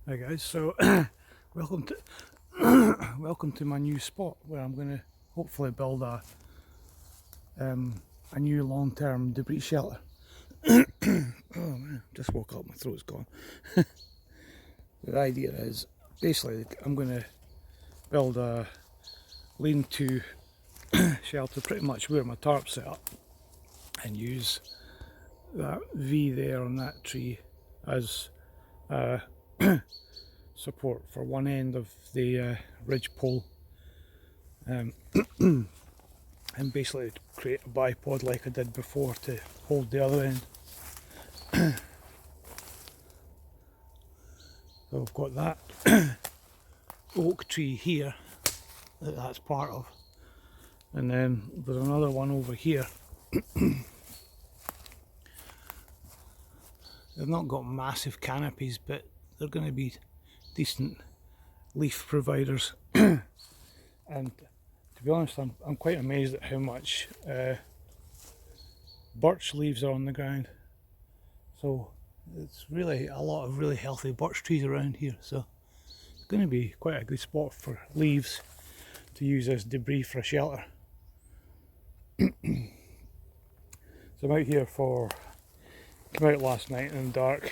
Hi guys, so welcome to welcome to my new spot where I'm going to hopefully build a new long-term debris shelter. Oh man, just woke up, my throat's gone. The idea is basically I'm going to build a lean-to shelter pretty much where my tarp's set up, and use that V there on that tree as support for one end of the ridge pole, and basically create a bipod like I did before to hold the other end. So I've got that oak tree here that that's part of, and then there's another one over here. They've not got massive canopies, but they're going to be decent leaf providers. And to be honest, I'm quite amazed at how much birch leaves are on the ground. So it's really a lot of really healthy birch trees around here, so it's going to be quite a good spot for leaves to use as debris for a shelter. So I'm out here came out last night in the dark,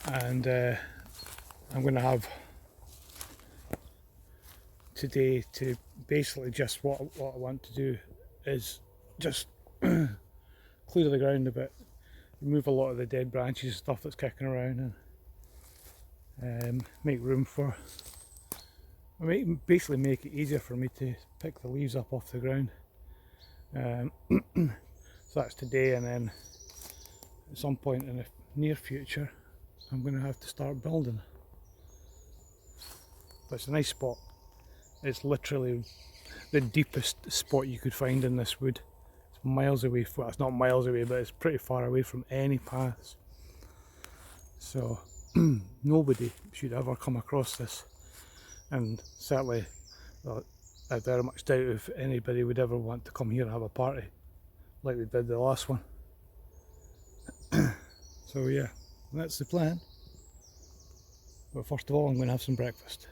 and I'm going to have today to basically just what I want to do is just clear the ground a bit, remove a lot of the dead branches and stuff that's kicking around, and make room for, basically make it easier for me to pick the leaves up off the ground. So that's today, and then at some point in the near future I'm going to have to start building. But it's a nice spot. It's literally the deepest spot you could find in this wood. It's miles away, well it's not miles away, but it's pretty far away from any paths. So nobody should ever come across this, and certainly, well, I very much doubt if anybody would ever want to come here and have a party like we did the last one. So yeah, that's the plan. But first of all, I'm going to have some breakfast.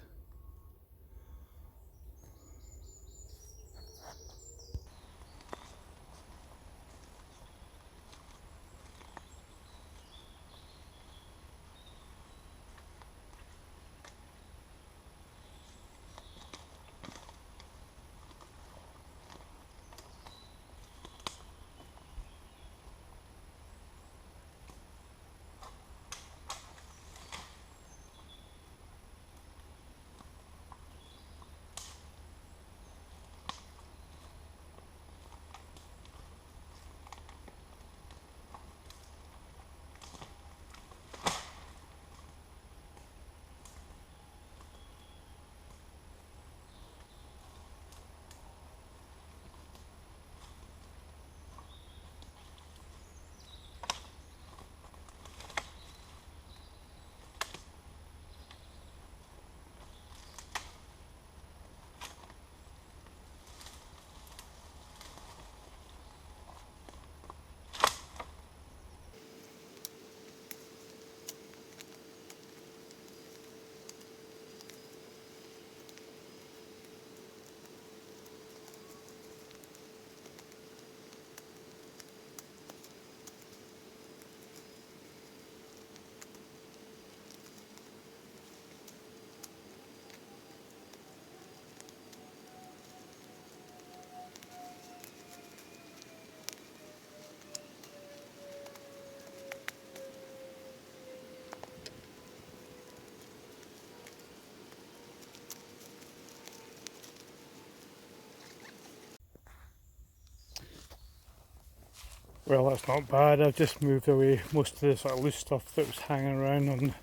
Well, that's not bad. I've just moved away most of the sort of loose stuff that was hanging around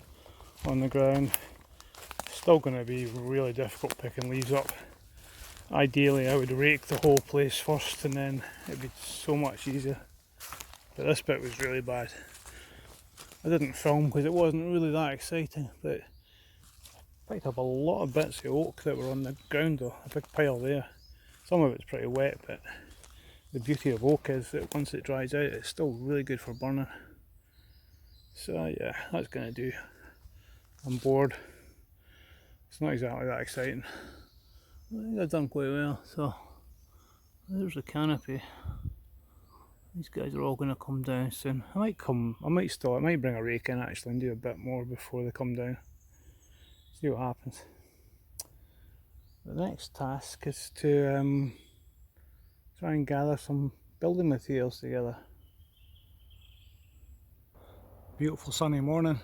on the ground. Still going to be really difficult picking leaves up. Ideally I would rake the whole place first, and then it'd be so much easier. But this bit was really bad. I didn't film because it wasn't really that exciting, but I picked up a lot of bits of oak that were on the ground though, a big pile there. Some of it's pretty wet, but the beauty of oak is that once it dries out it's still really good for burning. So yeah, that's going to do. on board. It's not exactly that exciting. I think I've done quite well. So there's the canopy. These guys are all going to come down soon. I might bring a rake in actually and do a bit more before they come down. See what happens. The next task is to try and gather some building materials together. Beautiful sunny morning.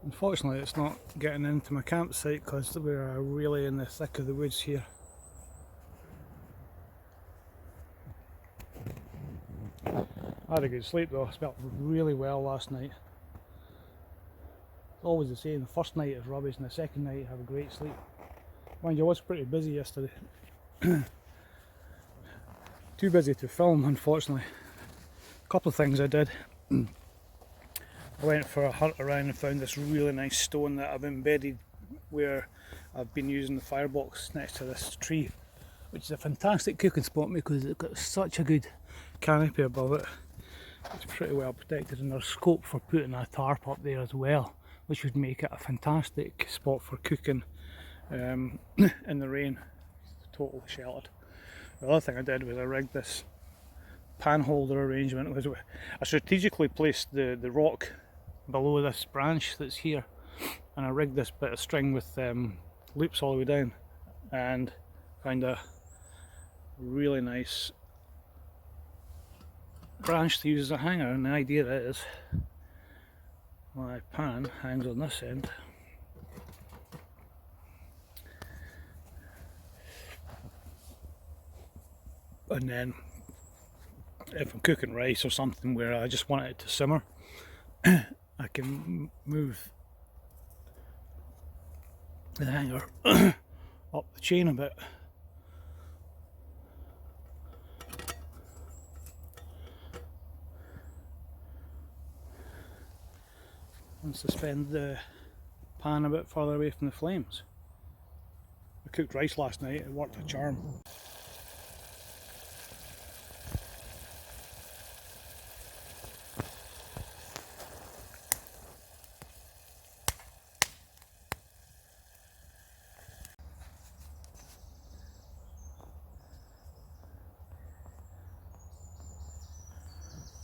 Unfortunately it's not getting into my campsite because we're really in the thick of the woods here. I had a good sleep though, I slept really well last night. It's always the same, the first night is rubbish and the second night you have a great sleep. Mind you, I was pretty busy yesterday. Too busy to film, unfortunately. A couple of things I did. I went for a hunt around and found this really nice stone that I've embedded where I've been using the firebox next to this tree, which is a fantastic cooking spot because it's got such a good canopy above it. It's pretty well protected and there's scope for putting a tarp up there as well, which would make it a fantastic spot for cooking in the rain. It's totally sheltered. The other thing I did was I rigged this pan holder arrangement. I strategically placed the rock below this branch that's here, and I rigged this bit of string with loops all the way down and found a really nice branch to use as a hanger. And the idea is my pan hangs on this end, and then if I'm cooking rice or something where I just want it to simmer, I can move the hanger up the chain a bit. And suspend the pan a bit further away from the flames. I cooked rice last night, it worked a charm.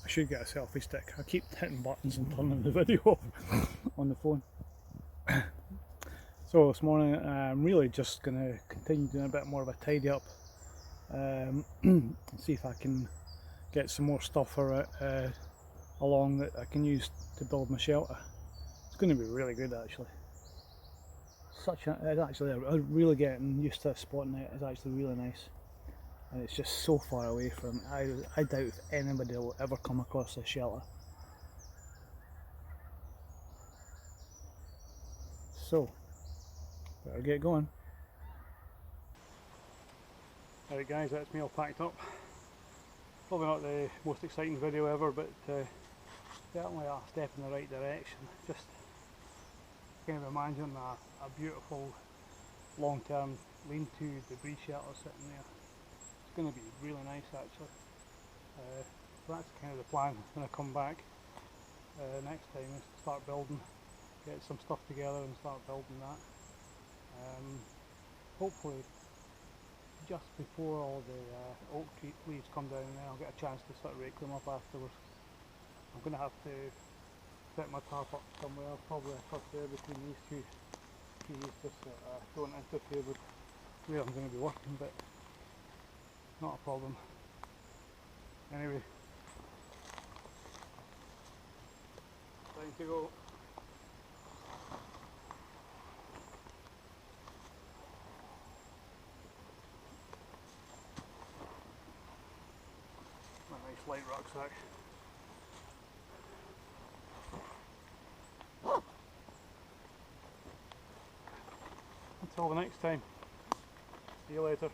I should get a selfie stick. I keep hitting buttons and turning the video off on the phone. So this morning I'm really just going to continue doing a bit more of a tidy up, see if I can get some more stuff along that I can use to build my shelter. It's going to be really good actually. I'm really getting used to this spot now. It's actually really nice. And it's just so far away from, I doubt if anybody will ever come across this shelter. So, better get going. Alright guys, that's me all packed up. Probably not the most exciting video ever, but certainly a step in the right direction. Just kind of imagine a beautiful long-term lean-to debris shelter sitting there. It's going to be really nice actually. So that's kind of the plan when I come back next time, is to start building, get some stuff together and start building that. Hopefully just before all the oak tree leaves come down, and then I'll get a chance to sort of rake them up afterwards. I'm going to have to set my tarp up somewhere, probably across there between these two trees, just so don't interfere with where I'm going to be working, but not a problem. Anyway, time to go. A nice light rucksack. Until the next time. See you later.